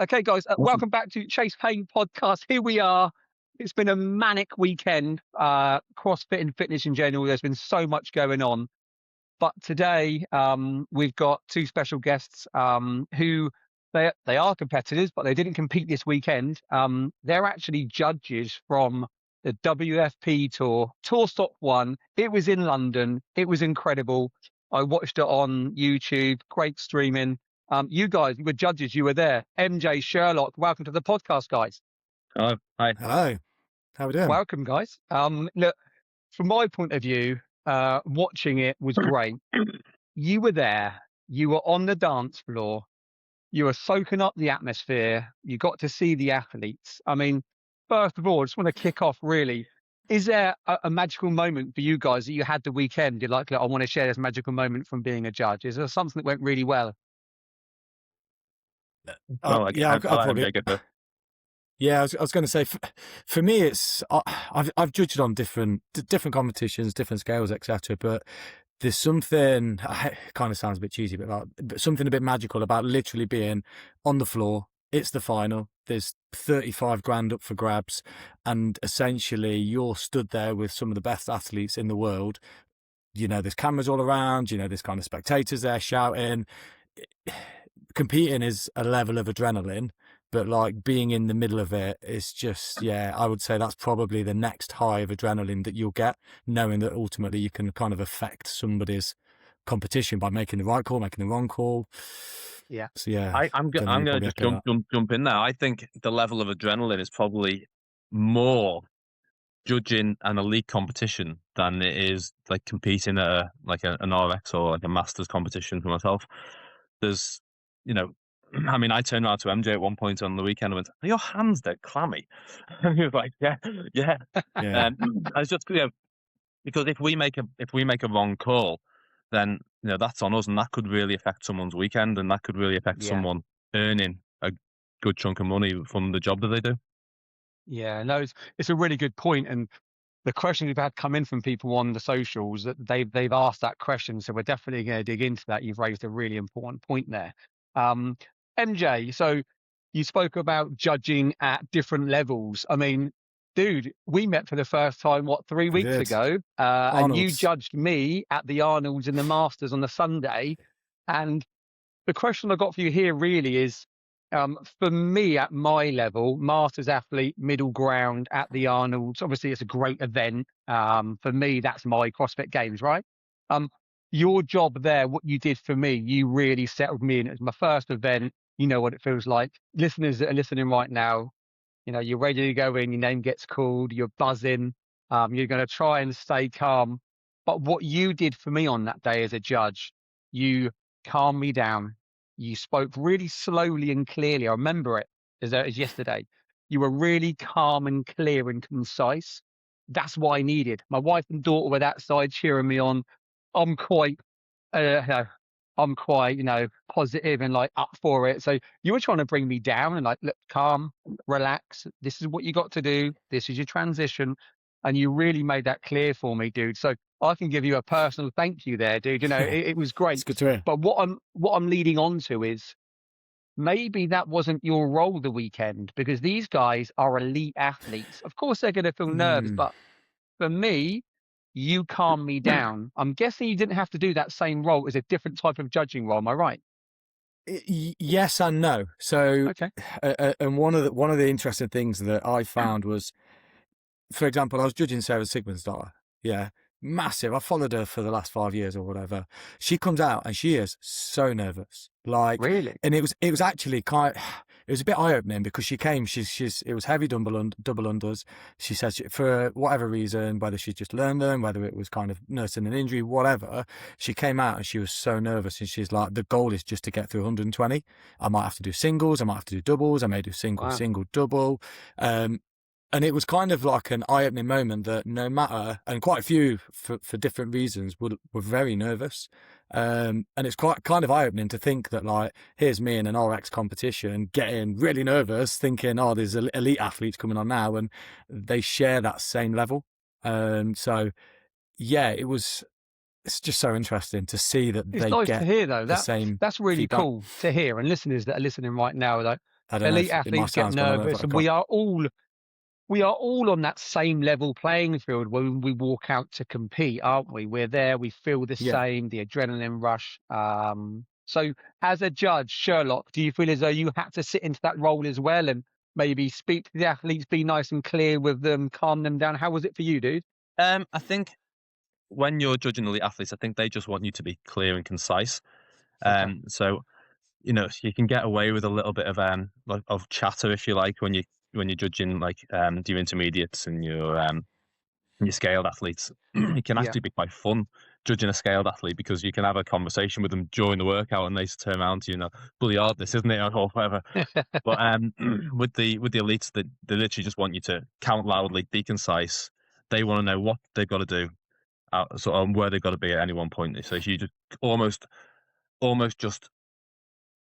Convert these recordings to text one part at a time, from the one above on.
Okay, guys, Awesome. welcome back to Chase Payne Podcast. Here we are. It's been a manic weekend, CrossFit and fitness in general. There's been so much going on. But today, we've got two special guests who they are competitors, but they didn't compete this weekend. They're actually judges from the WFP Tour. Tour Stop 1. It was in London. It was incredible. I watched it on YouTube. Great streaming. You guys, you were judges. You were there. MJ, Sherlock, welcome to the podcast, guys. Hello. Hi. Hello. How we doing? Welcome, guys. Look, from my point of view, watching it was great. You were there. You were on the dance floor. You were soaking up the atmosphere. You got to see the athletes. I mean, first of all, I just want to kick off really. Is there a magical moment for you guys that you had the weekend? You're like, I want to share this magical moment from being a judge. Is there something that went really well? I'll probably get the. Yeah, I was going to say, for me, it's I've judged on different competitions, different scales, etc. But there's something, it kind of sounds a bit cheesy, but something a bit magical about literally being on the floor. It's the final. There's 35 grand up for grabs, and essentially you're stood there with some of the best athletes in the world. You know, there's cameras all around. You know, there's kind of spectators there shouting. Competing is a level of adrenaline, but like being in the middle of it is just, yeah, I would say that's probably the next high of adrenaline that you'll get, knowing that ultimately you can kind of affect somebody's competition by making the right call, making the wrong call. Yeah. So yeah, I'm going to just jump in there. I think the level of adrenaline is probably more judging an elite competition than it is like competing at an RX or like a masters competition for myself. There's, you know, I mean, I turned around to MJ at one point on the weekend and went, "Are your hands dead clammy?" And he was like, "Yeah." I was just, because if we make a wrong call, then that's on us, and that could really affect someone's weekend, and that could really affect someone earning a good chunk of money from the job that they do. Yeah, no, it's a really good point, and the questions we've had come in from people on the socials that they've asked that question, so we're definitely going to dig into that. You've raised a really important point there. MJ, so you spoke about judging at different levels. I mean, dude, we met for the first time, 3 weeks ago? And you judged me at the Arnold's in the Masters on the Sunday. And the question I got for you here really is, for me at my level, Masters athlete, middle ground at the Arnold's, obviously it's a great event. For me, that's my CrossFit Games, right? Your job there, what you did for me, you really settled me in. It was my first event. You know what it feels like. Listeners that are listening right now, you're ready to go in, your name gets called, you're buzzing, you're going to try and stay calm. But what you did for me on that day as a judge, you calmed me down. You spoke really slowly and clearly. I remember it as yesterday. You were really calm and clear and concise. That's what I needed. My wife and daughter were that side cheering me on. I'm quite positive and like up for it. So you were trying to bring me down and like, look, calm, relax. This is what you got to do. This is your transition. And you really made that clear for me, dude. So I can give you a personal thank you there, dude. It was great. It's good to hear. But what I'm leading on to is maybe that wasn't your role the weekend, because these guys are elite athletes. Of course, they're going to feel nerves, but for me, you calmed me down. I'm guessing you didn't have to do that same role as a different type of judging role. Am I right? Yes and no. So, okay. And one of the interesting things that I found was, for example, I was judging Sarah Sigmund's daughter. Yeah, massive. I followed her for the last 5 years or whatever. She comes out and she is so nervous. Like, really? And it was actually it was a bit eye-opening because she came, it was heavy double unders. She said for whatever reason, whether she just learned them, whether it was kind of nursing an injury, whatever, she came out and she was so nervous, and she's like, the goal is just to get through 120. I might have to do singles, I might have to do doubles, I may do single, double. And it was kind of like an eye-opening moment that no matter, and quite a few for different reasons were very nervous. And it's quite kind of eye-opening to think that, like, here's me in an RX competition getting really nervous, thinking, oh, there's elite athletes coming on now, and they share that same level. So yeah, it's just so interesting to see that it's they nice get to hear, though. the same. That's really feedback. cool to hear. And listeners that are listening right now, like, I don't know elite if it might athletes get sound, but I don't know if nervous, I and can't. we are all on that same level playing field when we walk out to compete, aren't we? We're there, we feel the Yeah. same, the adrenaline rush. So as a judge, Sherlock, do you feel as though you had to sit into that role as well and maybe speak to the athletes, be nice and clear with them, calm them down? How was it for you, dude? I think when you're judging elite athletes, I think they just want you to be clear and concise. Okay. So you can get away with a little bit of chatter, if you like, when you're judging your intermediates and your scaled athletes. It can Yeah. actually be quite fun judging a scaled athlete, because you can have a conversation with them during the workout and they turn around to you, bloody hard this, isn't it, or whatever. But with the elites, they literally just want you to count loudly, be concise. They want to know what they've got to do, sort of where they've got to be at any one point. So if you just almost just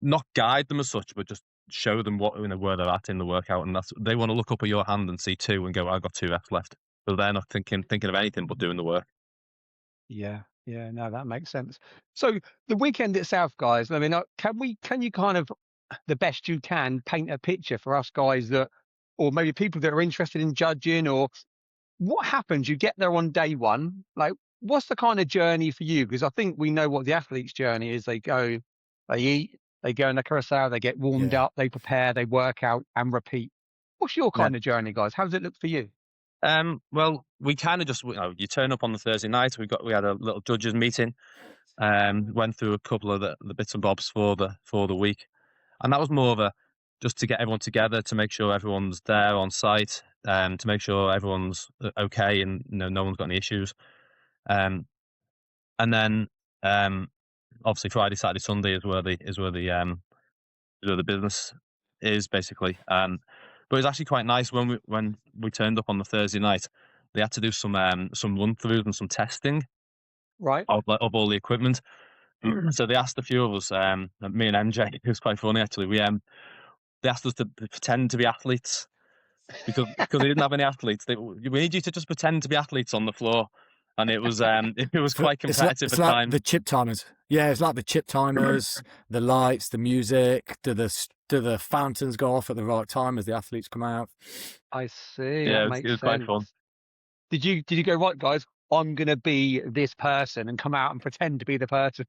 not guide them as such, but just show them where they're at in the workout, and they want to look up at your hand and see 2 and go, I've got 2 reps left. So they're not thinking of anything but doing the work. Yeah, yeah, no, that makes sense. So the weekend itself, guys, I mean, can you kind of, the best you can, paint a picture for us guys that, or maybe people that are interested in judging, or what happens? You get there on day one, like, what's the kind of journey for you? Because I think we know what the athlete's journey is. They go, they eat, they go in the carousel, they get warmed Yeah. up, they prepare, they work out and repeat. What's your Yeah. kind of journey, guys? How does it look for you? Well, we kind of just, you turn up on the Thursday night. We had a little judges meeting. Went through a couple of the bits and bobs for the week, and that was more of just to get everyone together, to make sure everyone's there on site, to make sure everyone's okay and no one's got any issues. And then obviously Friday, Saturday, Sunday is where the business is, basically. But it was actually quite nice when we turned up on the Thursday night. They had to do some run throughs and some testing Right. of all the equipment. So they asked a few of us, me and MJ. It was quite funny, actually. They asked us to pretend to be athletes because they didn't have any athletes. We need you to just pretend to be athletes on the floor, and it was quite competitive It's at like times. the chip timers. Yeah, it's like the chip timers, the lights, the music. Do the fountains go off at the right time as the athletes come out? I see. Yeah, That it makes was quite fun. sense. Did you go, right, guys? I'm gonna be this person and come out and pretend to be the person.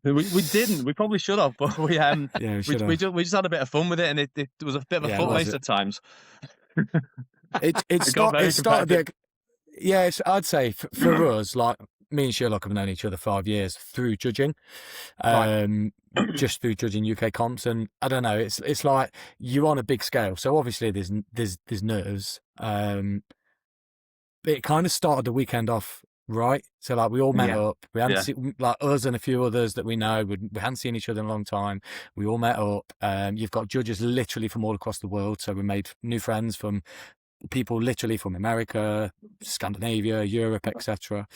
We didn't. We probably should have, but we Yeah, we should we have. just had a bit of fun with it, and it was a bit of a Yeah, foot was race it? at times. It got very started. competitive. Yeah, I'd say for us, like me and Sherlock have known each other 5 years through judging, Right. just through judging UK comps, and I don't know. It's like you're on a big scale, so obviously there's nerves. But it kind of started the weekend off right. So like we all met Yeah. up. We hadn't Yeah. seen, like us and a few others that we know. We hadn't seen each other in a long time. We all met up. You've got judges literally from all across the world. So we made new friends from people literally from America, Scandinavia, Europe, etc.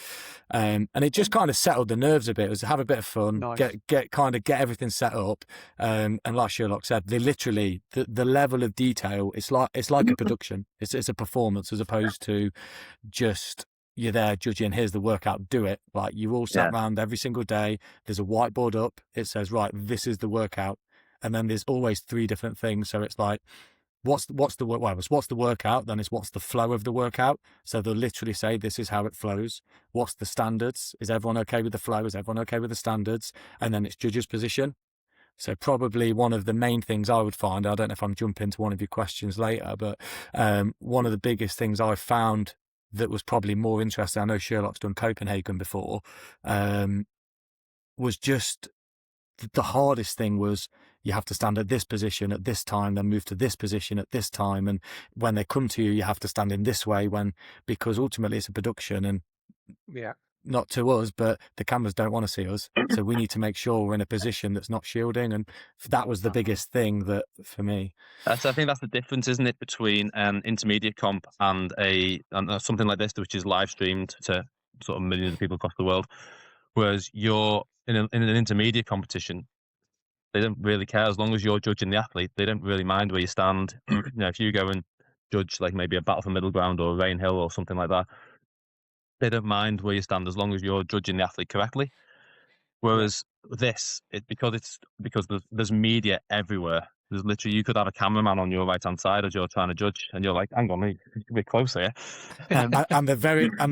And it just kind of settled the nerves a bit. It was have a bit of fun, Nice. get everything set up. And like Sherlock said, they literally the level of detail. It's like a production. It's a performance as opposed to just you're there judging. Here's the workout. Do it. Like you all sat around every single day. There's a whiteboard up. It says right, this is the workout, and then there's always 3 different things. So it's like. What's the workout? Then it's what's the flow of the workout. So they'll literally say this is how it flows. What's the standards? Is everyone okay with the flow? Is everyone okay with the standards? And then it's judge's position. So probably one of the main things I would find, I don't know if I'm jumping to one of your questions later, but one of the biggest things I found that was probably more interesting, I know Sherlock's done Copenhagen before, was just the hardest thing was you have to stand at this position at this time, then move to this position at this time. And when they come to you, you have to stand in this way because ultimately it's a production and not to us, but the cameras don't want to see us. So we need to make sure we're in a position that's not shielding. And that was the biggest thing that for me. I think that's the difference, isn't it, between an intermediate comp and something like this, which is live streamed to sort of millions of people across the world. Whereas you're in an intermediate competition, they don't really care as long as you're judging the athlete. They don't really mind where you stand. If you go and judge like maybe a Battle for Middle Ground or Rain Hill or something like that, they don't mind where you stand as long as you're judging the athlete correctly. Whereas this, because there's media everywhere, There's literally, you could have a cameraman on your right hand side as you're trying to judge, and you're like, hang on, you can be closer here. And they're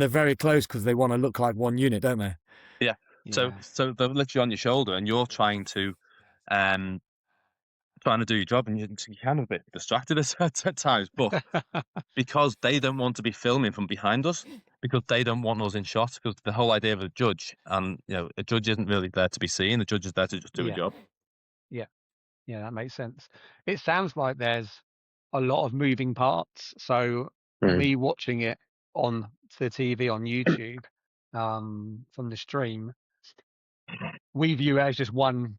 very close because they want to look like one unit, don't they? Yeah. So they're literally on your shoulder, and you're trying to do your job, and you're kind of a bit distracted at times, but because they don't want to be filming from behind us, because they don't want us in shot, because the whole idea of a judge, and a judge isn't really there to be seen. The judge is there to just do a job. Yeah, that makes sense. It sounds like there's a lot of moving parts. So for me watching it on the TV on YouTube, from the stream, we view it as just one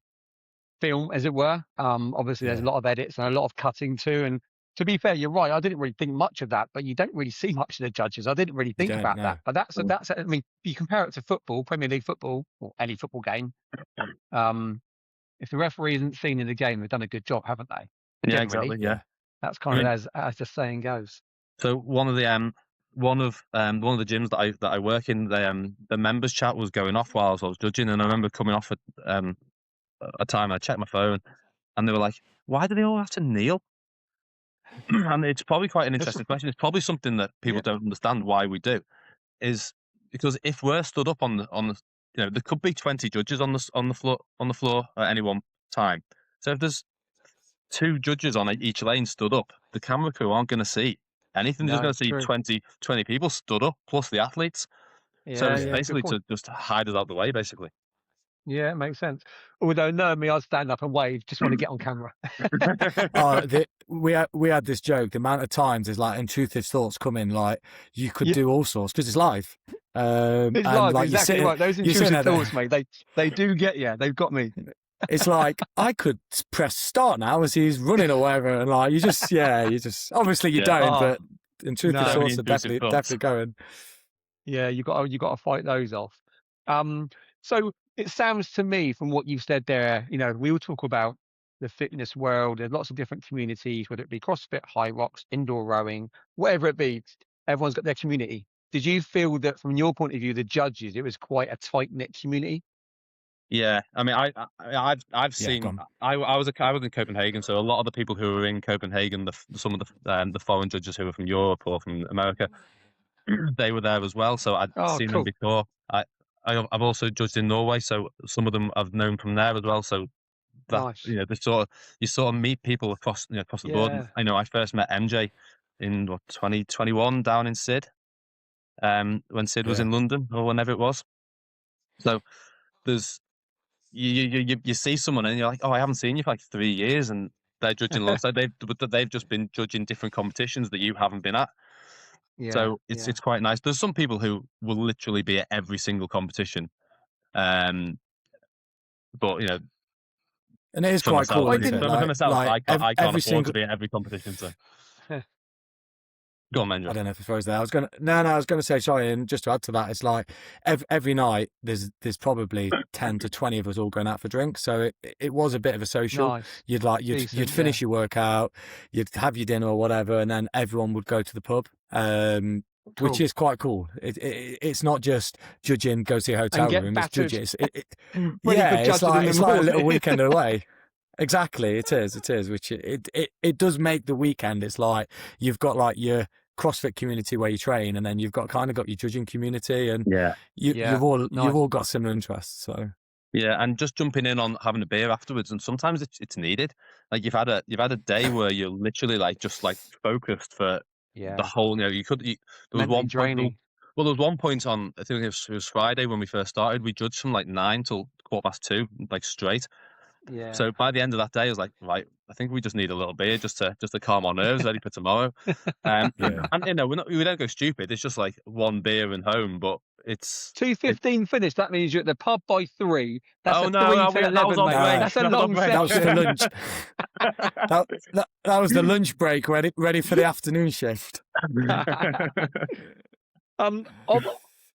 film, as it were. Obviously there's a lot of edits and a lot of cutting too. And to be fair, you're right. I didn't really think much of that, but you don't really see much of the judges. I didn't really think about that. But that's, I mean, you compare it to football, Premier League football, or any football game. If the referee isn't seen in the game, they've done a good job, haven't they? Yeah, exactly. Yeah, that's kind of as the saying goes. So one of the gyms that I work in, the members chat was going off while I was judging, and I remember coming off at a time. I checked my phone, and they were like, "Why do they all have to kneel?" And it's probably quite an interesting question. It's probably something that people don't understand why we do, is because if we're stood up on the there could be 20 judges on the floor at any one time. So if there's 2 judges on each lane stood up, the camera crew aren't going to see anything. They're just going to see 20 people stood up plus the athletes. So it's basically to just hide us out the way, basically. Yeah, it makes sense. Although knowing me, I'd stand up and wave. Just want to get on camera. We had this joke. The amount of times there's like intrusive thoughts come in, like you could do all sorts because it's live. It's live, like, exactly right. Those intrusive thoughts, mate. They do get you. They've got me. It's like I could press start now as he's running or whatever, and like you just obviously you don't, but intrusive thoughts are definitely going. Yeah, you got to fight those off. So it sounds to me from what you've said there, we all talk about the fitness world. There's lots of different communities, whether it be CrossFit, high rocks, indoor rowing, whatever it be. Everyone's got their community. Did you feel that from your point of view, the judges, it was quite a tight knit community? Yeah, I mean, I've seen. I was in Copenhagen, so a lot of the people who were in Copenhagen, some of the foreign judges who were from Europe or from America, they were there as well. So I'd seen them before. I've also judged in Norway, so some of them I've known from there as well. So that Nice. you sort of meet people across the board. I know I first met MJ in 2021 down in Sid, when Sid was in London or whenever it was. So there's you see someone and you're like, oh, I haven't seen you for like 3 years, and they're judging alongside. They've just been judging different competitions that you haven't been at. So it's quite nice. There's some people who will literally be at every single competition, but and it is quite cool. For myself, I can't afford to be at every competition. So go on, man. I don't know if it throws there. I was going to say, sorry, and just to add to that, it's like every night there's probably 10 to 20 of us all going out for drinks. So it was a bit of a social. Nice. You'd finish your workout, you'd have your dinner or whatever, and then everyone would go to the pub, which is quite cool. It's not just judging, go to a hotel room. It's judging. It's like a little weekend away. Exactly, it is. Which it does make the weekend. It's like you've got like your CrossFit community where you train, and then you've got your judging community, and you've all got similar interests. So and just jumping in on having a beer afterwards, and sometimes it's needed. Like you've had a day where you're literally just focused for the whole. There was one draining. Well, there was one point on, I think it was Friday when we first started. We judged from 9 till 2:15, straight. Yeah. So by the end of that day, I was like, right, I think we just need a little beer just to calm our nerves, ready for tomorrow. And we don't go stupid. It's just like one beer and home, but it's 2:15 finish. That means you're at the pub by 3. That's 3 to 11, mate. That's a long session. That was for lunch. that was the lunch break, ready for the afternoon shift. I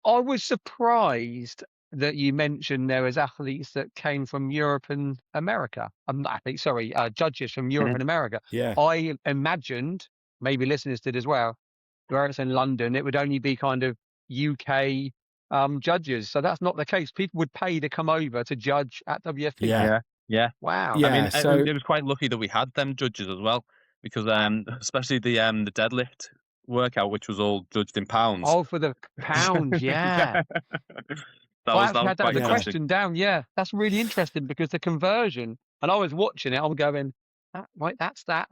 was surprised that you mentioned there was athletes that came from Europe and America. Judges from Europe and America. Yeah. I imagined, maybe listeners did as well, where it's in London, it would only be kind of UK judges. So that's not the case. People would pay to come over to judge at WFP. Yeah. Yeah. Wow. Yeah, I mean, so it was quite lucky that we had them judges as well, because especially the deadlift workout, which was all judged in pounds. Oh, for the pounds, yeah. I That actually was had that quite as a interesting. question down. Yeah, that's really interesting because the conversion, and I was watching it, I'm going, right, that's that,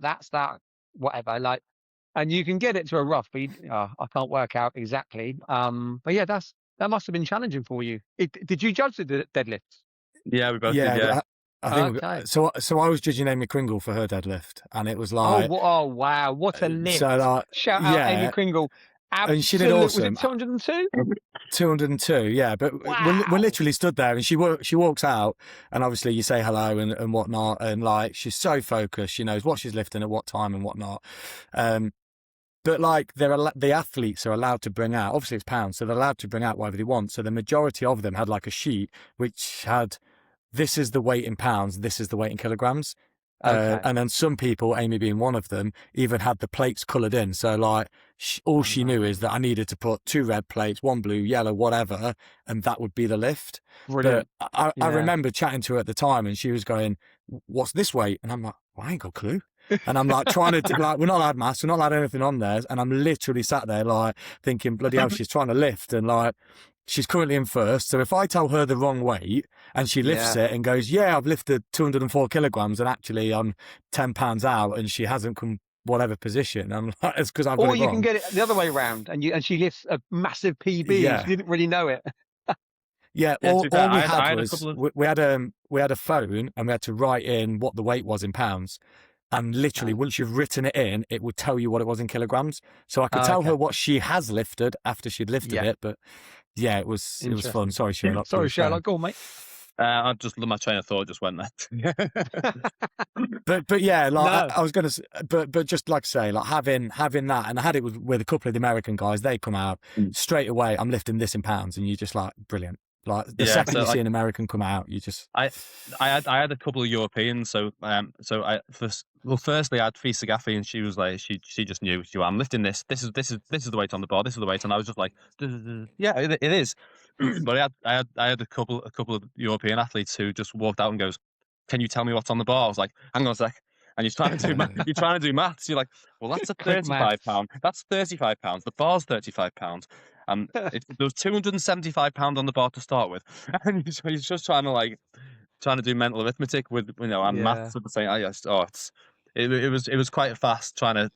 whatever. Like, and you can get it to a rough, but I can't work out exactly. But yeah, that must have been challenging for you. Did you judge the deadlifts? Yeah, we both did. yeah, Yeah. I think Okay. so. So I was judging Amy Kringle for her deadlift, and it was Oh, like, oh wow, what a lift! so like, Shout out Amy yeah, Kringle. and she did Absolute. Was awesome. it 202? 202, yeah. But Wow. we're literally stood there, and she walks out, and obviously you say hello and whatnot, and like she's so focused, she knows what she's lifting at what time and whatnot. But like the athletes are allowed to bring out, obviously it's pounds, so they're allowed to bring out whatever they want. So the majority of them had like a sheet which had, this is the weight in pounds, this is the weight in kilograms. Okay. And then some people, Amy being one of them, even had the plates coloured in. So like all she knew is that I needed to put 2 red plates, 1 blue, yellow, whatever, and that would be the lift. Brilliant. But I remember chatting to her at the time, and she was going, "What's this weight?" And I'm like, well, "I ain't got a clue." And I'm like trying to like, we're not allowed maths, we're not allowed anything on there, and I'm literally sat there like thinking, bloody hell, she's trying to lift, and like she's currently in first. So if I tell her the wrong weight and she lifts it and goes, "Yeah, I've lifted 204 kilograms, and actually I'm 10 pounds out," and she hasn't come whatever position, I'm like, it's because I've got Or it you wrong. can get it the other way around, and she lifts a massive PB. Yeah. And she didn't really know it. Yeah, Yeah, to all be fair, we I had had a was couple of- we had a phone, and we had to write in what the weight was in pounds. And literally, once you've written it in, it would tell you what it was in kilograms. So I could tell her what she has lifted after she'd lifted it. But yeah, it was fun. Sorry, Sherlock. Sorry, Sherlock. Go on, mate. I just my train of thought just went there. But yeah, like No. I was gonna, but just like I say, like having that, and I had it with a couple of the American guys. They come out straight away. I'm lifting this in pounds, and you just like brilliant. Like the second so you see an American come out, you just. I had a couple of Europeans. So firstly I had Fisa Gaffey, and she was like, she just knew. She went, "I'm lifting this. This is the weight on the bar. This is the weight," and I was just like, "Yeah, it is." But I had a couple of European athletes who just walked out and goes, "Can you tell me what's on the bar?" I was like, "Hang on a sec." And you're trying to do maths. You're like, "Well, that's a Quick 35 pound. That's 35 pounds. The bar's 35 pounds. And there was 275 pounds on the bar to start with." And he's just trying to do mental arithmetic with and maths at the same. It was quite fast trying to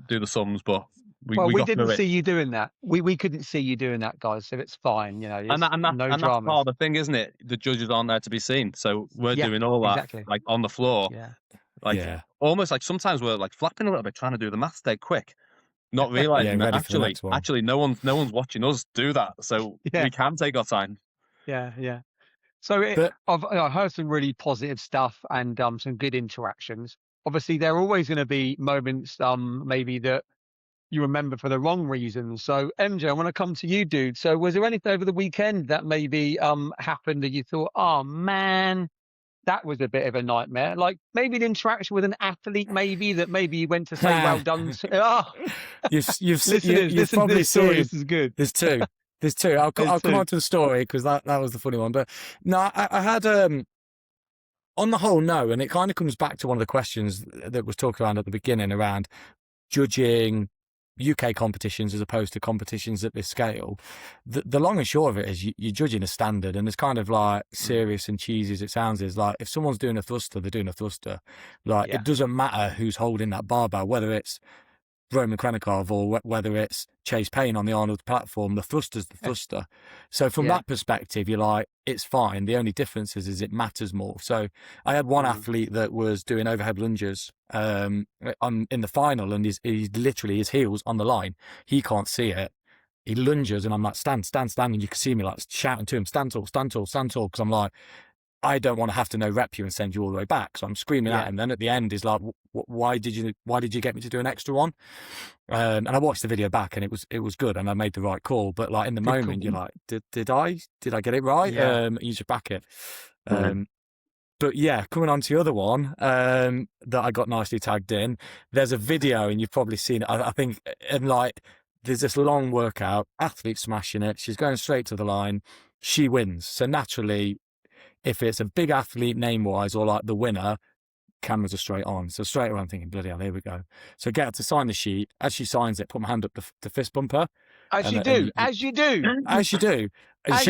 do the sums, but we didn't see you doing that. We couldn't see you doing that, guys. So it's fine. You know, and that's dramas. part of the thing, isn't it? The judges aren't there to be seen, so we're doing all that exactly. like on the floor, almost like sometimes we're like flapping a little bit trying to do the maths dead quick, not realizing that actually no one's watching us do that, so we can take our time. Yeah. So I heard some really positive stuff and some good interactions. Obviously, there are always going to be moments maybe that you remember for the wrong reasons. So MJ, I want to come to you, dude. So was there anything over the weekend that maybe happened that you thought, oh man, that was a bit of a nightmare? Like maybe an interaction with an athlete, maybe you went to say well done. You've listen probably to this story. seen. This is good. There's two. I'll come on to the story because that was the funny one. But no, I had on the whole no, and it kind of comes back to one of the questions that was talked around at the beginning around judging UK competitions as opposed to competitions at this scale. The long and short of it is you're judging a standard, and it's kind of like serious and cheesy as it sounds. Is like if someone's doing a thruster, they're doing a thruster. Like it doesn't matter who's holding that barbell, whether it's Roman Krenikov or whether it's Chase Payne on the Arnold platform. The thruster's the thruster. So from that perspective, you're like, it's fine. The only difference is it matters more. So I had one athlete that was doing overhead lunges in the final, and he's literally his heels on the line. He can't see it. He lunges, and I'm like, stand. And you can see me like shouting to him, stand tall. Because I'm like, I don't want to have to no rep you and send you all the way back. So I'm screaming at him. Then at the end, he's like, why did you get me to do an extra one? And I watched the video back, and it was good, and I made the right call. But like in the moment, you're like, did I get it right? You just back it. But yeah, coming on to the other one that I got nicely tagged in, there's a video, and you've probably seen it, I think, and like there's this long workout, athlete smashing it. She's going straight to the line. She wins. So naturally, If it's a big athlete name-wise or like the winner, cameras are straight on. So straight away I'm thinking, bloody hell, here we go. So get her to sign the sheet. As she signs it, put my hand up to fist bump her. As you do. As you do. And she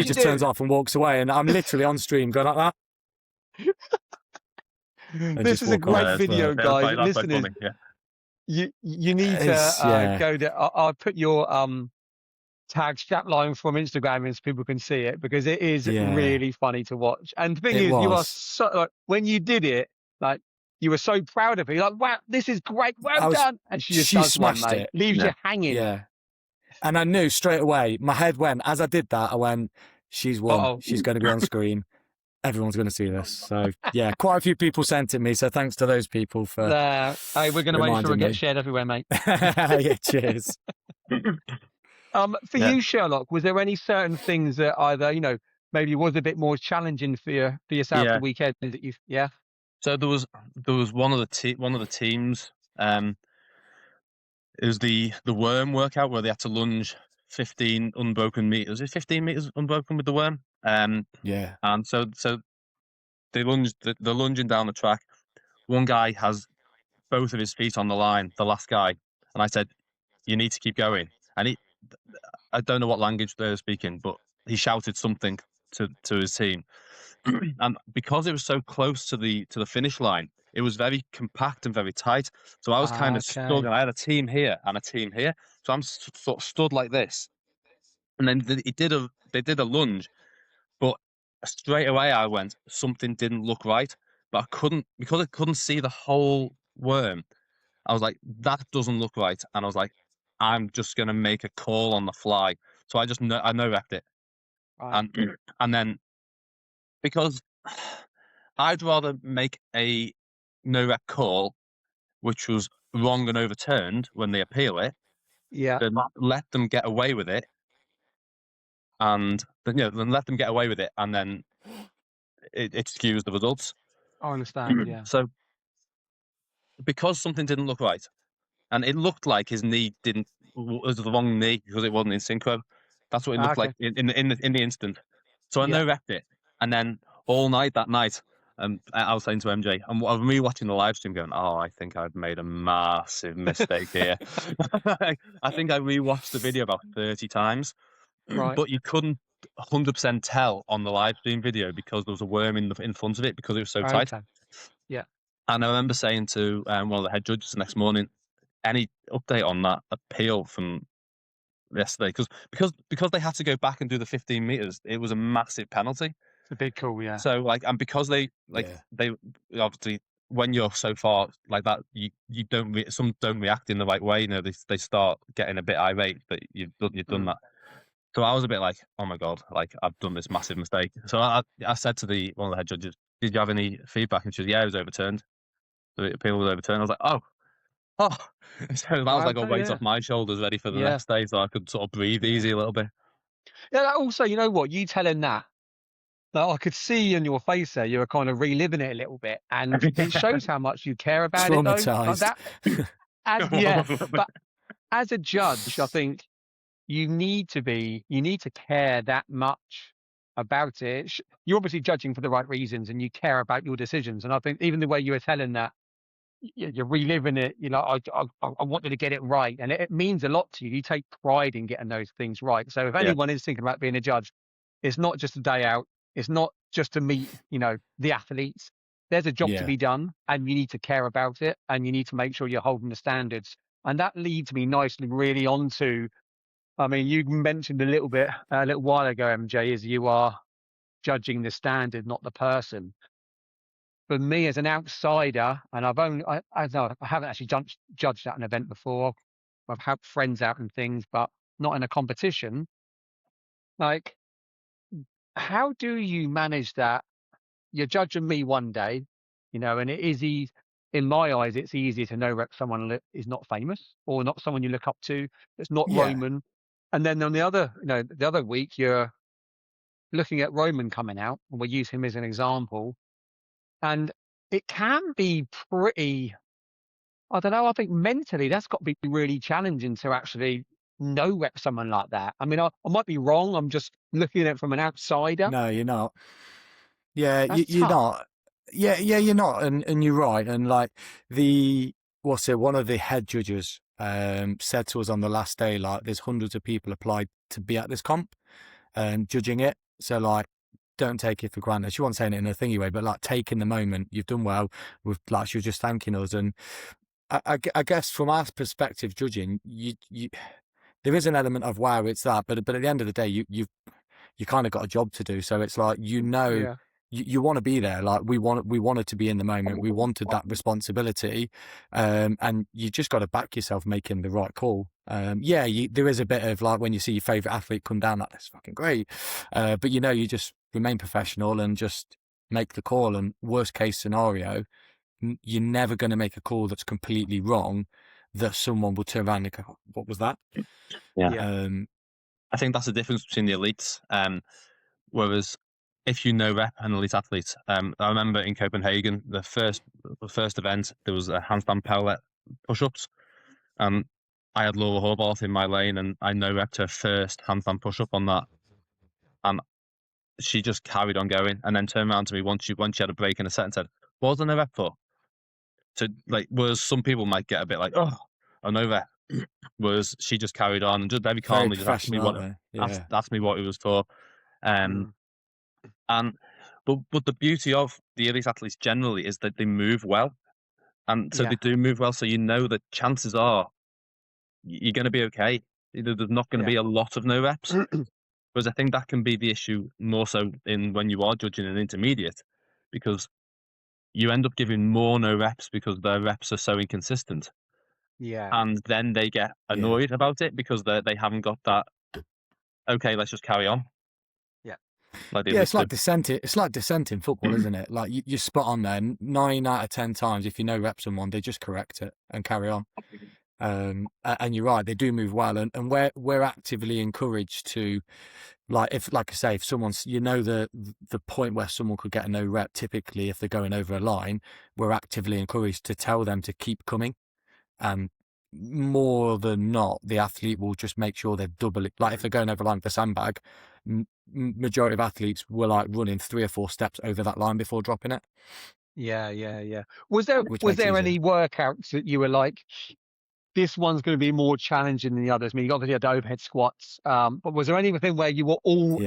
just turns off and walks away. And I'm literally on stream going like that. This is a great video, guys. Listeners, you need to go there. I'll put your tag strapline from Instagram so people can see it, because it is really funny to watch. And the thing is, you are so, like, when you did it, like, you were so proud of it. You're like, wow, this is great. Well done. And she does smashed one, mate. it. Leaves you hanging. Yeah. And I knew straight away, my head went, as I did that, I went, she's won. Uh-oh. She's going to be on screen. Everyone's going to see this. So, yeah, quite a few people sent it me. So thanks to those people for hey, we're going to make sure it gets shared everywhere, mate. Yeah, cheers. For you, Sherlock, was there any certain things that either, you know, maybe was a bit more challenging for yourself the weekend that you, So there was one of the teams. It was the worm workout where they had to lunge 15 unbroken meters. Is it 15 meters unbroken with the worm? And so they lunged. They're lunging down the track. One guy has both of his feet on the line. The last guy, and I said, "You need to keep going." And I don't know what language they're speaking, but he shouted something to his team. And because it was so close to the finish line, it was very compact and very tight. So I was kind of stuck. I had a team here and a team here, so I'm sort of stood like this. And then they did a lunge, but straight away I went, something didn't look right. But because I couldn't see the whole worm. I was like, that doesn't look right, and I was like, I'm just gonna make a call on the fly. So I no-repped it, and then because I'd rather make a no-rep call, which was wrong and overturned when they appeal it, than let them get away with it, and then let them get away with it, and then it skews the results. I understand. Yeah. So because something didn't look right, and it looked like his knee was the wrong knee because it wasn't in synchro. That's what it looked like in the instant. So I no-repped it, and then all night that night, I was saying to MJ, and I'm rewatching the live stream, going, "Oh, I think I've made a massive mistake here." I think I rewatched the video about 30 times, but you couldn't 100% tell on the live stream video because there was a worm in front of it because it was so tight. Yeah. And I remember saying to one of the head judges the next morning, any update on that appeal from yesterday? Because they had to go back and do the 15 meters, it was a massive penalty. It's a big call, yeah. So and because they obviously, when you're so far like that, you some don't react in the right way. You know, they start getting a bit irate that you've done that. So I was a bit like, oh my god, like I've done this massive mistake. So I said to one of the head judges, "Did you have any feedback?" And she was, "Yeah, it was overturned. The appeal was overturned." I was like, oh. So that was like a weight off my shoulders, ready for the next day, so I could sort of breathe easy a little bit. Yeah. Also, you know what? You telling that I could see in your face there, you were kind of reliving it a little bit, and it shows how much you care about it. Though. But as a judge, I think you need to care that much about it. You're obviously judging for the right reasons, and you care about your decisions. And I think even the way you were telling that, you're reliving it. You know, I wanted to get it right, and it means a lot to you. You take pride in getting those things right. So if anyone is thinking about being a judge, it's not just a day out. It's not just to meet, the athletes. There's a job to be done, and you need to care about it, and you need to make sure you're holding the standards. And that leads me nicely, really, onto. I mean, you mentioned a little while ago, MJ, is you are judging the standard, not the person. For me, as an outsider, and I haven't actually judged at an event before. I've helped friends out and things, but not in a competition. Like, how do you manage that? You're judging me one day, and it is easy. In my eyes, it's easier to know that someone is not famous or not someone you look up to. It's not Roman. And then on the other week, you're looking at Roman coming out, and we'll use him as an example. And it can be pretty, I don't know, I think mentally that's got to be really challenging to actually no-rep someone like that. I mean, I might be wrong. I'm just looking at it from an outsider. No, you're not. Yeah, That's you're tough. not. Yeah, you're not, and you're right. And like one of the head judges said to us on the last day, like, there's hundreds of people applied to be at this comp and judging it. So like, don't take it for granted. She wasn't saying it in a thingy way, but like, take in the moment. You've done well. With like, she was just thanking us. And I guess from our perspective, judging, you there is an element of wow, it's that, but at the end of the day, you kind of got a job to do. So it's like, Yeah. you want to be there. Like we wanted to be in the moment. We wanted that responsibility, and you just got to back yourself making the right call. There is a bit of like when you see your favorite athlete come down, like, that's fucking great, but you just remain professional and just make the call. And worst case scenario, you're never going to make a call that's completely wrong, that someone will turn around and go, what was that? Yeah. I think that's the difference between the elites. Whereas if you know rep an elite athlete, I remember in Copenhagen, the first event, there was a handstand pelet push-ups. I had Laura Horvath in my lane, and I no repped her first handstand push-up on that, and she just carried on going, and then turned around to me once she had a break in a set and said, "What was I no rep for?" So like, whereas some people might get a bit like, "Oh, I no rep," whereas she just carried on and just very calmly just asked me what it was for. But the beauty of the elite athletes generally is that they move well, and so they do move well. So that chances are you're going to be okay. There's not going to be a lot of no reps, because I think that can be the issue more so in when you are judging an intermediate, because you end up giving more no reps because their reps are so inconsistent. Yeah. And then they get annoyed about it because they haven't got that. Okay, let's just carry on. Yeah. It's like descent. It's like descent in football, isn't it? Like you're spot on there. 9 out of 10 times, if you no rep someone, they just correct it and carry on. And you're right, they do move well, and we're actively encouraged to, if someone's, the point where someone could get a no rep, typically if they're going over a line, we're actively encouraged to tell them to keep coming, and more than not, the athlete will just make sure they're double it. Like if they're going over a line with the sandbag, majority of athletes were like running 3 or 4 steps over that line before dropping it. Yeah. Was there any workouts that you were like, this one's going to be more challenging than the others? I mean, you obviously had overhead squats, but was there anything where you were all,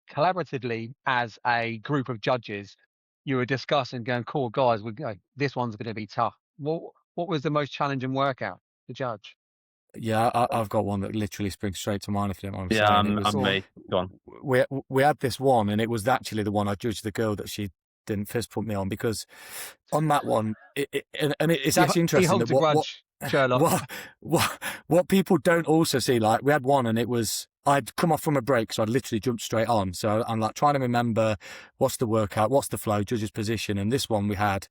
collaboratively as a group of judges, you were discussing, going, cool guys, this one's going to be tough? What was the most challenging workout to judge? Yeah, I've got one that literally springs straight to mind, if you don't mind me saying. I'm me. Go on. We had this one, and it was actually the one I judged the girl that she didn't fist put me on, because on that one, it's actually interesting that what people don't also see. Like we had one, and it was, I'd come off from a break, so I'd literally jumped straight on. So I'm like trying to remember what's the workout, what's the flow, judge's position, and this one we had.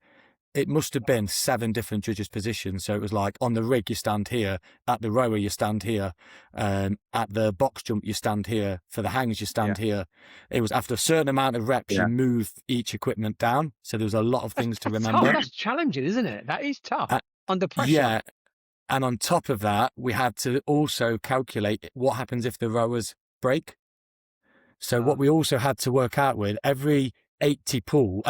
It must have been 7 different judges' positions. So it was like on the rig, you stand here. At the rower, you stand here. At the box jump, you stand here. For the hangs, you stand here. It was after a certain amount of reps, you move each equipment down. So there was a lot of things to remember. That's challenging, isn't it? That is tough. Under pressure. Yeah. And on top of that, we had to also calculate what happens if the rowers break. So what we also had to work out with, every 40 pulls,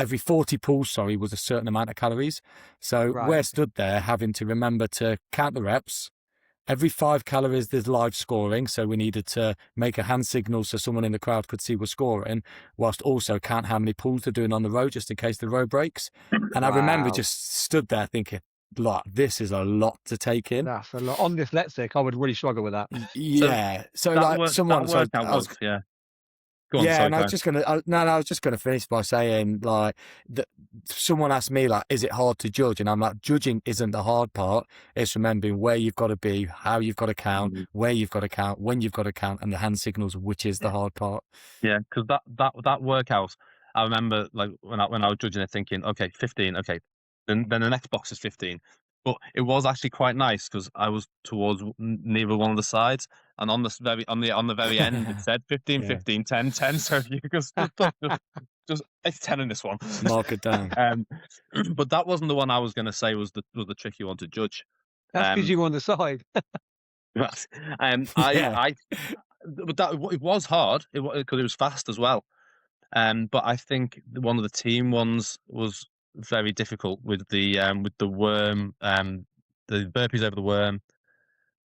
was a certain amount of calories. So we're stood there having to remember to count the reps. Every 5 calories, there's live scoring. So we needed to make a hand signal so someone in the crowd could see we're scoring, whilst also count how many pulls they're doing on the row, just in case the row breaks. And I remember just stood there thinking, like, this is a lot to take in. That's a lot. On dyslexic, I would really struggle with that. Yeah. So like someone, Go on, I was just gonna finish by saying, like, that someone asked me, like, is it hard to judge? And I'm like, judging isn't the hard part. It's remembering where you've got to be, how you've got to count, where you've got to count, when you've got to count, and the hand signals, which is the hard part. Yeah, because that workout, I remember, like, when I was judging it, thinking, okay, 15, okay, then the next box is 15. But it was actually quite nice because I was towards neither one of the sides, and on the very end it said 15, 15, 10, 10. So you just it's 10 in this one. Mark it down. But that wasn't the one I was going to say was the tricky one to judge. That's because you were on the side. But it was hard because it was fast as well. But I think one of the team ones was very difficult with the worm, the burpees over the worm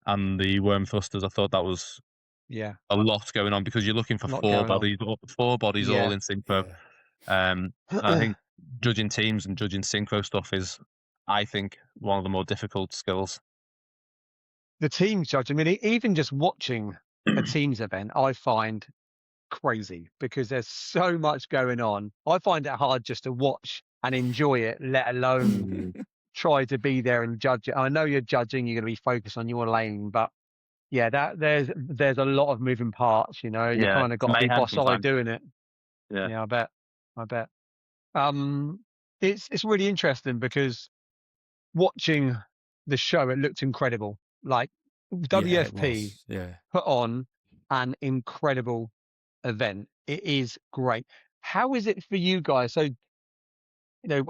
and the worm thrusters. I thought that was Yeah, a lot going on because you're looking for a lot going on. four bodies all Yeah. in synchro. And I think judging teams and judging synchro stuff is, I think, one of the more difficult skills. The team judge, I mean, even just watching a teams event, I find crazy because there's so much going on. I find it hard just to watch and enjoy it, let alone try to be there and judge it. I know you're judging, you're going to be focused on your lane, but yeah, there's a lot of moving parts, you know. You Yeah, kind of got to be mayhem boss eye sometimes. doing it. Yeah. I bet. It's really interesting because watching the show, it looked incredible. Like WFP put on an incredible event. It is great. How is it for you guys? So, you know,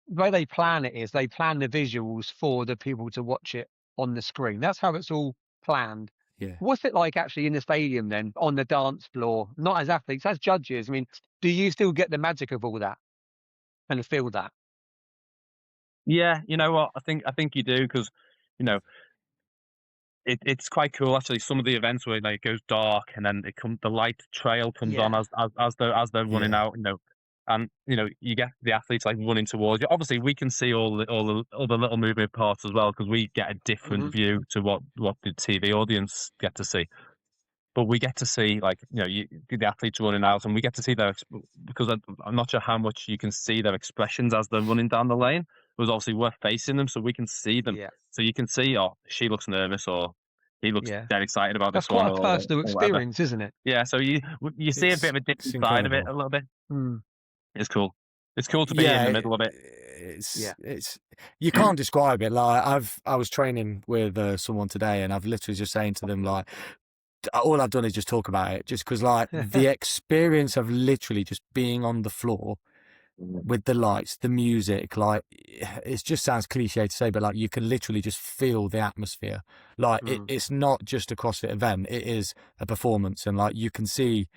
the way they plan it is they plan the visuals for the people to watch it on the screen. That's how it's all planned. Yeah. What's it like actually in the stadium then, on the dance floor, not as athletes, as judges? I mean, do you still get the magic of all that and feel that? Yeah, you know what? I think you do because, you know, it's quite cool actually. Some of the events where like it goes dark and then the light trail comes on as they're running out, you know, and you know you get the athletes like running towards you. Obviously, we can see all the little moving parts as well because we get a different view to what the TV audience get to see. But we get to see, like, you know, the athletes running out, and we get to see because I'm not sure how much you can see their expressions as they're running down the lane. It was obviously we're facing them, so we can see them. Yeah. So you can see, oh, she looks nervous, or he looks dead excited about That's this one, quite a personal experience, isn't it? Yeah, so you see a bit of a different side of it a little bit. It's cool. It's cool to be in the middle of it. It's you can't describe it. Like I was training with someone today, and I've literally just saying to them like, all I've done is just talk about it, just because like the experience of literally just being on the floor with the lights, the music, like it just sounds cliche to say, but like you can literally just feel the atmosphere. Like it's not just a CrossFit event; it is a performance, and like you can see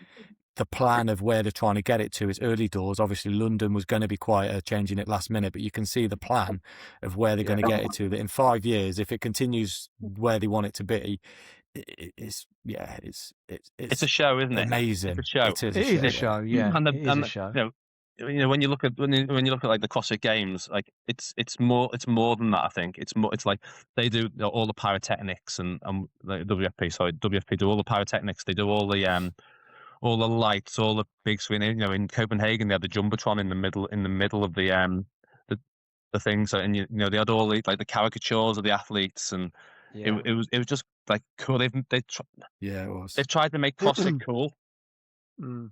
the plan of where they're trying to get it to. It's early doors. Obviously, London was going to be quite changing it last minute, but you can see the plan of where they're going to get it to. That in 5 years, if it continues where they want it to be, it's a show, isn't it? Amazing. It's a show. It is a show. Yeah, and it is a show. You know, when you look at like the CrossFit Games, like it's more than that. I think it's like they do all the pyrotechnics and like WFP do all the pyrotechnics. They do all the lights, all the big screen. You know, in Copenhagen they had the jumbotron in the middle of the thing. So, and you know they had all the like the caricatures of the athletes, and it was just like cool. It was. They've tried to make CrossFit cool.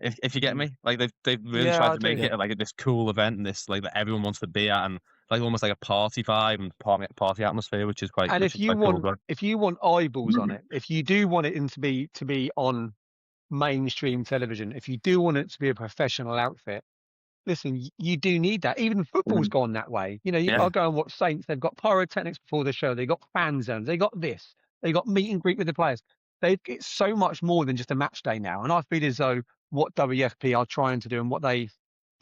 If you get me, like they've really tried to make it like this cool event and this like that everyone wants to be at, and like almost like a party vibe and party atmosphere, which is quite. And if you want eyeballs on it, if you do want it to be on mainstream television, if you do want it to be a professional outfit, listen, you do need that. Even football's gone that way. You know, I'll go and watch Saints. They've got pyrotechnics before the show. They've got fan zones. They got this. They got meet and greet with the players. It's so much more than just a match day now. And I feel as though what WFP are trying to do and what they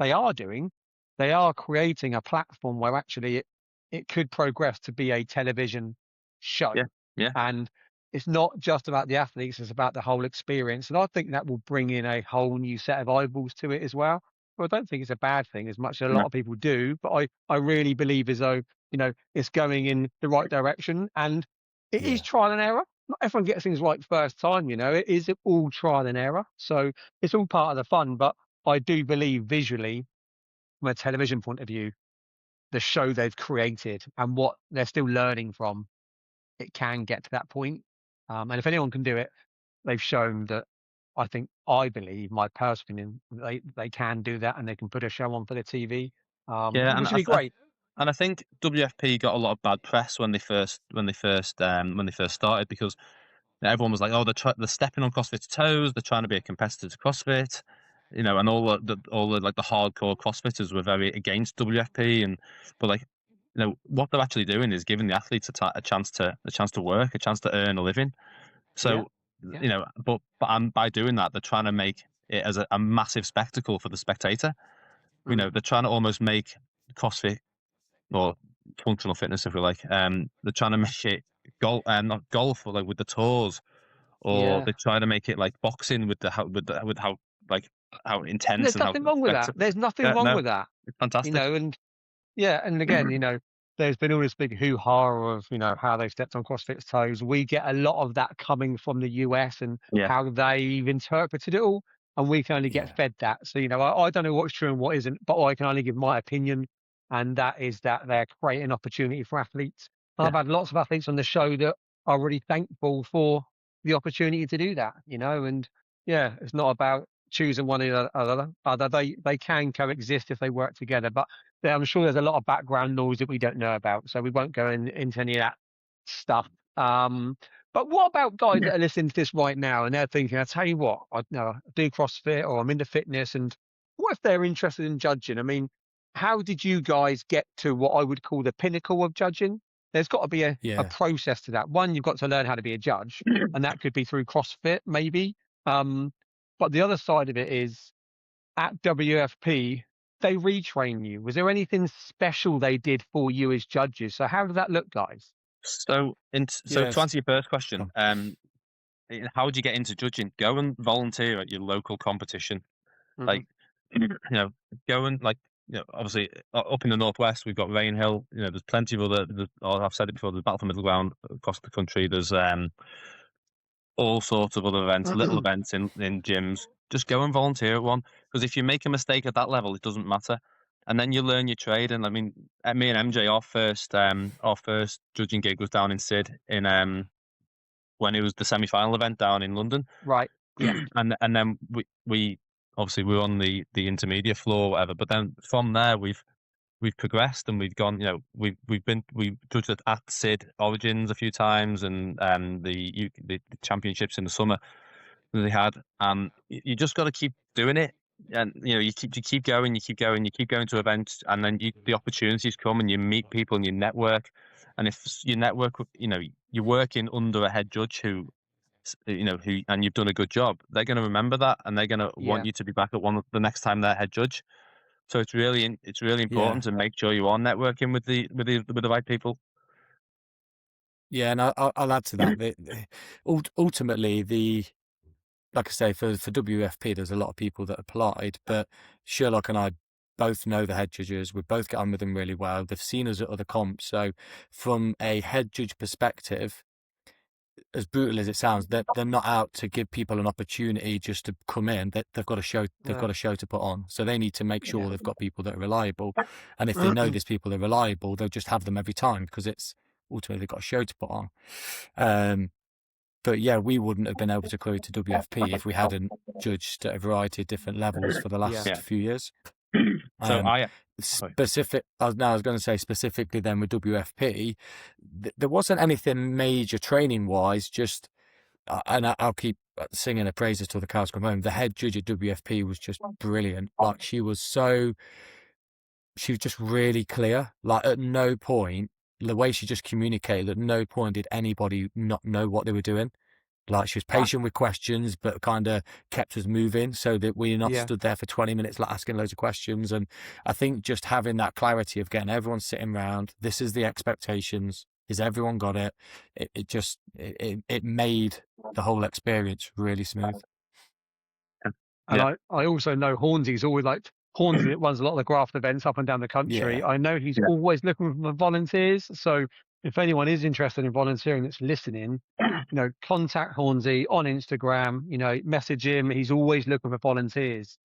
are doing, they are creating a platform where actually it could progress to be a television show. Yeah. And it's not just about the athletes, it's about the whole experience. And I think that will bring in a whole new set of eyeballs to it as well. Well, I don't think it's a bad thing as much as a lot of people do, but I really believe as though, you know, it's going in the right direction, and it is trial and error. Not everyone gets things right first time, you know, it is all trial and error. So it's all part of the fun, but I do believe visually, from a television point of view, the show they've created and what they're still learning from, it can get to that point. And if anyone can do it, they've shown that. I believe, my personal opinion, they can do that, and they can put a show on for the TV. Which would be great. And I think WFP got a lot of bad press when they first started, because everyone was like, "Oh, they're stepping on CrossFit's toes. They're trying to be a competitor to CrossFit," you know, and all the like the hardcore CrossFitters were very against WFP, but like, you know, what they're actually doing is giving the athletes a chance to work, a chance to earn a living. So. You know, but by doing that, they're trying to make it as a massive spectacle for the spectator. You know, they're trying to almost make CrossFit, or functional fitness, if we like. They're trying to make it not golf, or like with the tours, or they try to make it like boxing with how intense There's and how nothing wrong with that. There's nothing wrong with that. it's fantastic. And and again, there's been all this big hoo-ha of, how they stepped on CrossFit's toes. We get a lot of that coming from the US and how they've interpreted it all, and we can only get fed that. So, I don't know what's true and what isn't, but I can only give my opinion, and that is that they're creating opportunity for athletes. I've had lots of athletes on the show that are really thankful for the opportunity to do that, and it's not about choosing one or the other. They can coexist if they work together, but I'm sure there's a lot of background noise that we don't know about, so we won't go into any of that stuff. But what about guys that are listening to this right now and they're thinking, I tell you what, I do CrossFit, or I'm into fitness, and what if they're interested in judging? I mean, how did you guys get to what I would call the pinnacle of judging? There's got to be a process to that. One, you've got to learn how to be a judge, and that could be through CrossFit, maybe. But the other side of it is, at WFP, they retrain you. Was there anything special they did for you as judges? So how did that look, guys? So to answer your first question, how would you get into judging? Go and volunteer at your local competition. Like, go and obviously up in the northwest we've got Rainhill. There's plenty of other. I've said it before. There's Battle for Middle Ground across the country. There's all sorts of other events, little events in gyms. Just go and volunteer at one, because if you make a mistake at that level, it doesn't matter, and then you learn your trade. And I mean, me and MJ, our first judging gig was down in Sid when it was the semi-final event down in London. Right. Yeah. And then we obviously we were on the intermediate floor or whatever, but then from there we've progressed, and we've gone, we've judged at Sid Origins a few times, and the championships in the summer that they had. You just got to keep doing it, and you keep going to events, and then the opportunities come, and you meet people and you network. And if you network, you're working under a head judge who and you've done a good job, they're going to remember that, and they're going to want you to be back at one the next time they're head judge. So it's really important to make sure you are networking with the right people. Yeah, and I'll add to that. Ultimately, like I say, for WFP, there's a lot of people that applied, but Sherlock and I both know the head judges. We both get on with them really well. They've seen us at other comps. So from a head judge perspective, as brutal as it sounds, they're not out to give people an opportunity just to come in. They've got a show. They've got a show to put on. So they need to make sure they've got people that are reliable. And if they know these people are reliable, they'll just have them every time, because it's ultimately they've got a show to put on. But yeah, we wouldn't have been able to go to WFP if we hadn't judged at a variety of different levels for the last few years. So I was going to say specifically then with WFP, there wasn't anything major training wise, just, and I'll keep singing the praises till the cows come home. The head judge at WFP was just brilliant. Like, she was just really clear. Like, at no point, the way she just communicated, at no point did anybody not know what they were doing. Like, she was patient with questions, but kind of kept us moving so that we're not stood there for 20 minutes like asking loads of questions. And I think just having that clarity of getting everyone sitting around, this is the expectations, is everyone got it? It made the whole experience really smooth. And I also know Hornsy's always Hornsey that runs a lot of the graft events up and down the country. I know he's always looking for volunteers. So if anyone is interested in volunteering that's listening, contact Hornsey on Instagram, message him. He's always looking for volunteers.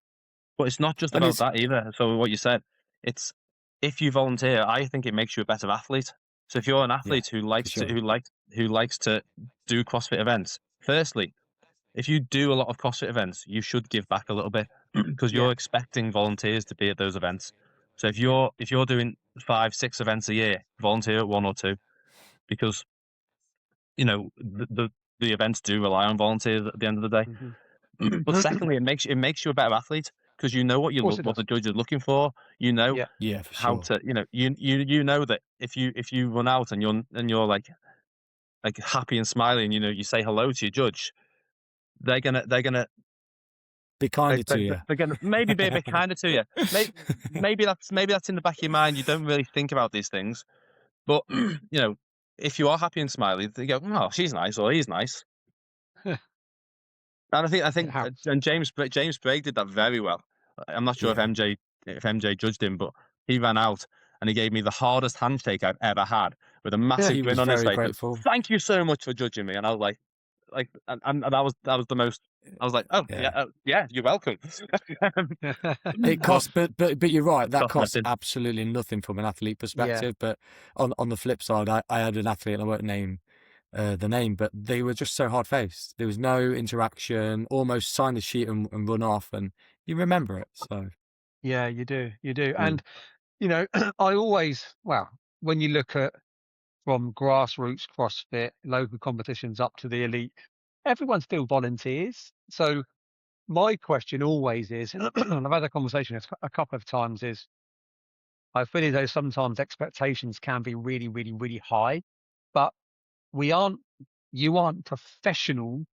But it's not just about that either. So what you said, it's, if you volunteer, I think it makes you a better athlete. So if you're an athlete who likes to do CrossFit events, firstly, if you do a lot of CrossFit events, you should give back a little bit, because you're expecting volunteers to be at those events. So if you're doing 5-6 events a year, volunteer at 1 or 2, because the events do rely on volunteers at the end of the day. But secondly, it makes you a better athlete, because you know what the judge is looking for. You know how to you know that if you run out and you're like happy and smiling, you say hello to your judge, they're gonna be kinder to you. Maybe be a bit kinder to you. Maybe that's in the back of your mind. You don't really think about these things, but if you are happy and smiley, you go, "Oh, she's nice," or "He's nice." And I think, and James Bragg did that very well. I'm not sure if MJ judged him, but he ran out and he gave me the hardest handshake I've ever had, with a massive grin on his face. Grateful. Thank you so much for judging me. And I was like, and that was the most. I was like, oh yeah, you're welcome. It costs, but you're right. That costs absolutely nothing from an athlete perspective. But on the flip side, I had an athlete, and I won't name the name, but they were just so hard faced. There was no interaction. Almost sign the sheet and run off, and you remember it. So yeah, you do, and I always when you look at from grassroots CrossFit, local competitions up to the elite, everyone still volunteers. So my question always is, and I've had a conversation a couple of times, is I feel as though sometimes expectations can be really, really, really high, but you aren't professional.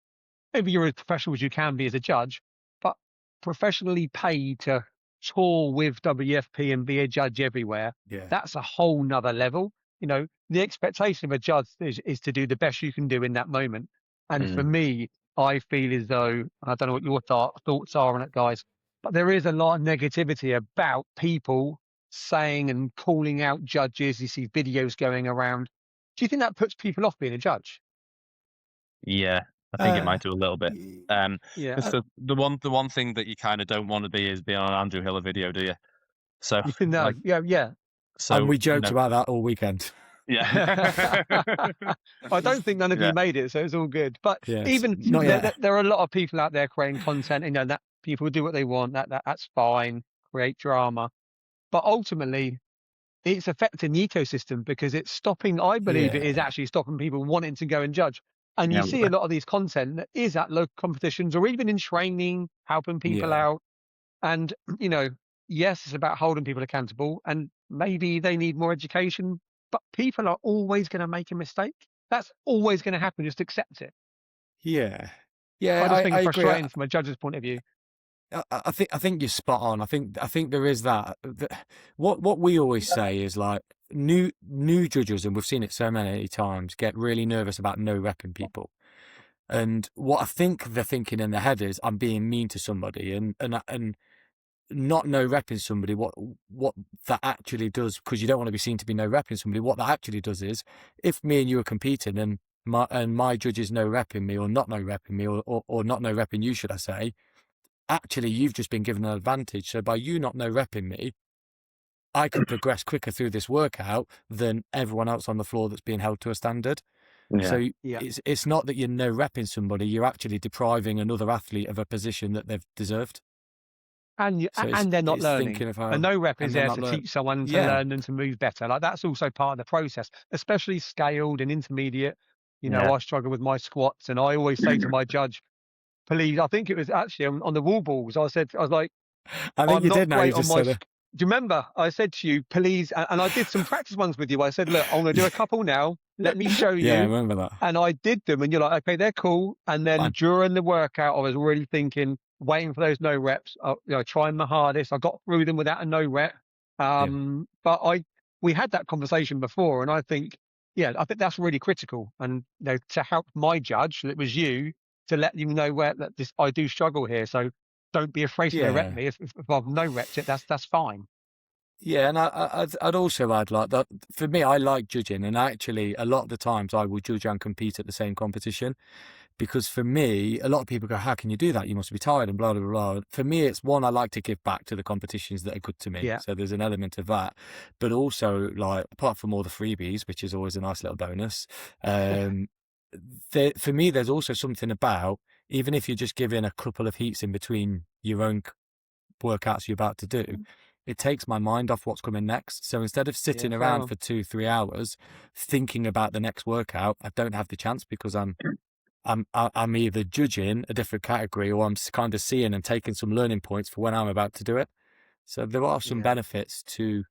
Maybe you're as professional as you can be as a judge, but professionally paid to tour with WFP and be a judge everywhere. Yeah. That's a whole nother level. The expectation of a judge is to do the best you can do in that moment. And for me, I feel as though, I don't know what your thoughts are on it, guys, but there is a lot of negativity about people saying and calling out judges. You see videos going around. Do you think that puts people off being a judge? Yeah, I think it might do a little bit. Yeah. So the one thing that you kind of don't want to be is be on an Andrew Hiller video, do you? So no, yeah. So and we joked about that all weekend. Yeah. I don't think none of you made it, so it's all good. But even there are a lot of people out there creating content, that people do what they want, that's fine, create drama. But ultimately, it's affecting the ecosystem because it's stopping, I believe it is actually stopping people wanting to go and judge. And you see a lot of these content that is at local competitions or even in training, helping people out. And, yes, it's about holding people accountable, and maybe they need more education, but people are always going to make a mistake. That's always going to happen. Just accept it. Yeah. I just think it's frustrating from a judge's point of view. I think you're spot on. I think there is that. What we always say is like new judges, and we've seen it so many times, get really nervous about no repping people. And what I think they're thinking in their head is, I'm being mean to somebody, and not no repping somebody. What that actually does, because you don't want to be seen to be no repping somebody. What that actually does is, if me and you are competing and my judge is no repping me, or not no repping me, or not no repping you, should I say? Actually, you've just been given an advantage. So by you not no repping me, I can progress quicker through this workout than everyone else on the floor that's being held to a standard. So it's not that you're no repping somebody, you're actually depriving another athlete of a position that they've deserved. And they're not learning. A no rep is there to teach someone to learn and to move better. Like, that's also part of the process, especially scaled and intermediate. I struggle with my squats, and I always say to my judge, please, I think it was actually on the wall balls. I was like, I think you did now. You just said it. Do you remember? I said to you, please, and I did some practice ones with you. I said, look, I'm going to do a couple now. Let me show you. Yeah, I remember that. And I did them, and you're like, okay, they're cool. And then during the workout, I was really thinking, waiting for those no reps, trying my hardest. I got through them without a no rep. But we had that conversation before, and I think that's really critical. And to help my judge, it was you, to let you know that I do struggle here. So don't be afraid to no rep me. If I've no repped it, that's fine. Yeah, and I'd also add, like, that for me, I like judging, and actually a lot of the times I will judge and compete at the same competition, because for me, a lot of people go, how can you do that? You must be tired and blah, blah, blah. For me, it's one, I like to give back to the competitions that are good to me. Yeah. So there's an element of that, but also, like, apart from all the freebies, which is always a nice little bonus, for me, there's also something about, even if you're just giving a couple of heats in between your own workouts you're about to do, it takes my mind off what's coming next. So instead of sitting around for 2-3 hours thinking about the next workout, I don't have the chance, because I'm either judging a different category, or I'm kind of seeing and taking some learning points for when I'm about to do it. So there are some benefits to,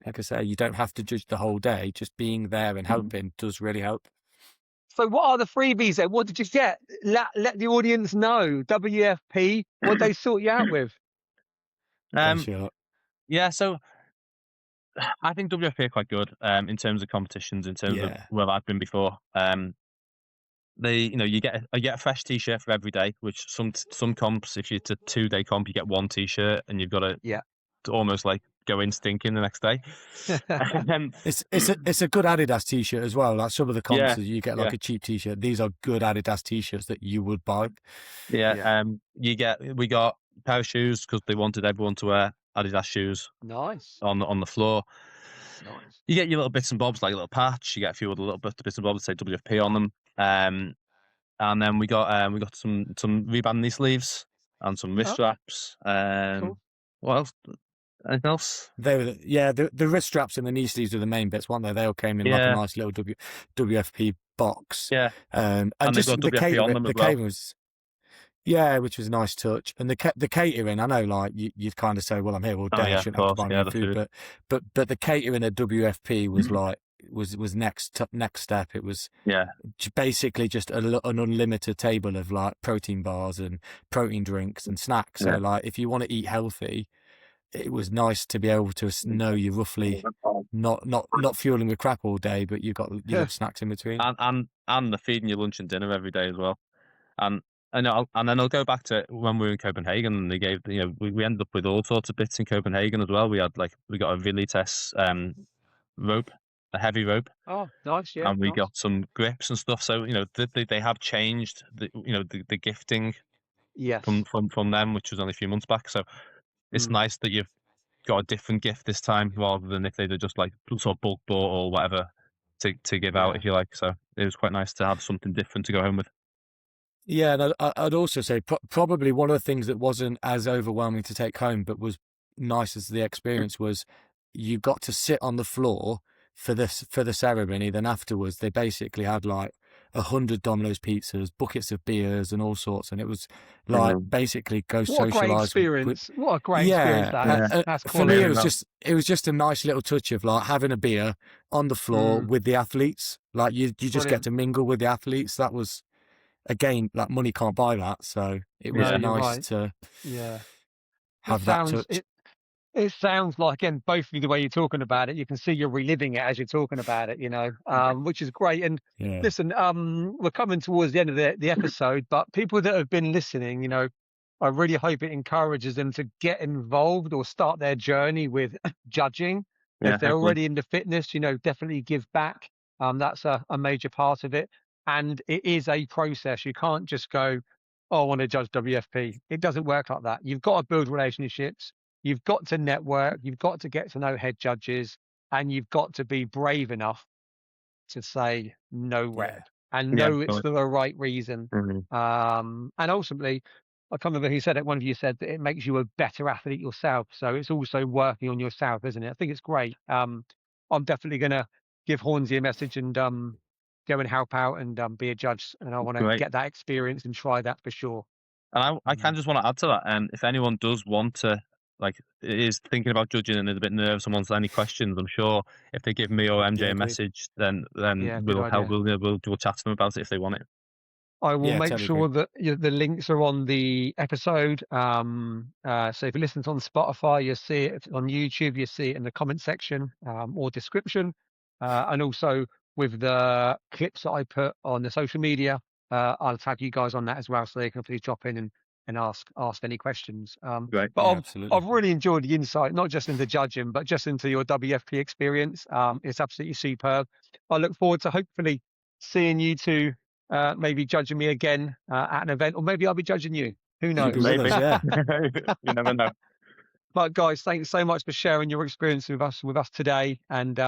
like I say, you don't have to judge the whole day. Just being there and helping does really help. So what are the freebies then? What did you get? Let the audience know. WFP, what they sort you out with? Yeah, so I think WFP are quite good in terms of competitions, in terms of where I've been before. You get a fresh t-shirt for every day, which some comps, if it's a 2-day comp, you get one t-shirt and you've got to almost like go in stinking the next day. It's a good Adidas t-shirt as well. Like some of the comps, you get like a cheap t-shirt. These are good Adidas t-shirts that you would buy. We got a pair of shoes because they wanted everyone to wear Adidas shoes. Nice. On the floor. Nice. You get your little bits and bobs, like a little patch. You get a few other little bits and bobs that say WFP on them. And then we got some reband knee sleeves and some wrist straps. Cool. What else? Anything else? The wrist straps and the knee sleeves were the main bits, weren't they? They all came in like a nice little WFP box. Yeah. And just got the WFP on them as well. was. Which was a nice touch. And the catering, I know, like you'd kind of say, well, I'm here all day, I shouldn't have to buy any food. But the catering at WFP was like was next step. It was basically just an unlimited table of like protein bars and protein drinks and snacks. So like if you want to eat healthy, it was nice to be able to know you're roughly not fueling with crap all day, but you've got snacks in between. And they're feeding you lunch and dinner every day as well. And then I'll go back to when we were in Copenhagen, and they gave, we ended up with all sorts of bits in Copenhagen as well. We got a Vilitas rope, a heavy rope. Oh, nice, yeah. And we got some grips and stuff. So they have changed the gifting. Yes. From them, which was only a few months back. So it's nice that you've got a different gift this time, rather than if they'd just like sort of bulk bought or whatever to give out, if you like. So it was quite nice to have something different to go home with. Yeah, and I'd also say probably one of the things that wasn't as overwhelming to take home, but was nice as the experience, was you got to sit on the floor for the ceremony. Then afterwards, they basically had like 100 Domino's pizzas, buckets of beers, and all sorts. And it was like basically go socialise. What a great experience! What a great experience! That's for me, it was just a nice little touch of like having a beer on the floor with the athletes. Like you just get to mingle with the athletes. That was. Again, like money can't buy that, so it was nice to have that touch. It sounds like, again, both of you, the way you're talking about it, you can see you're reliving it as you're talking about it, which is great. And listen, we're coming towards the end of the episode, but people that have been listening, I really hope it encourages them to get involved or start their journey with judging. If they're already into fitness, definitely give back. That's a major part of it. And it is a process. You can't just go, I want to judge WFP. It doesn't work like that. You've got to build relationships. You've got to network. You've got to get to know head judges. And you've got to be brave enough to say no rep and know it's for the right reason. And ultimately, I can't remember who said it. One of you said that it makes you a better athlete yourself. So it's also working on yourself, isn't it? I think it's great. I'm definitely going to give Hornsey a message and go and help out and be a judge, and I want to get that experience and try that for sure. And I kind of just want to add to that. If anyone does want to, is thinking about judging and is a bit nervous and wants any questions, I'm sure if they give me or MJ a message, then we'll help. We'll chat to them about it if they want it. I will make sure that the links are on the episode. So if you listen on Spotify, you'll see it. On YouTube, you see it in the comment section or description, and also with the clips that I put on the social media, I'll tag you guys on that as well, so they can please drop in and ask any questions. Great. But I've really enjoyed the insight, not just into judging, but just into your WFP experience. It's absolutely superb. I look forward to hopefully seeing you two maybe judging me again at an event, or maybe I'll be judging you. Who knows? Maybe. You never know. But guys, thanks so much for sharing your experience with us today. And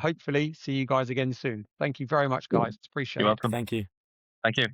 hopefully see you guys again soon. Thank you very much, guys. It's appreciated. You're welcome. Thank you. Thank you.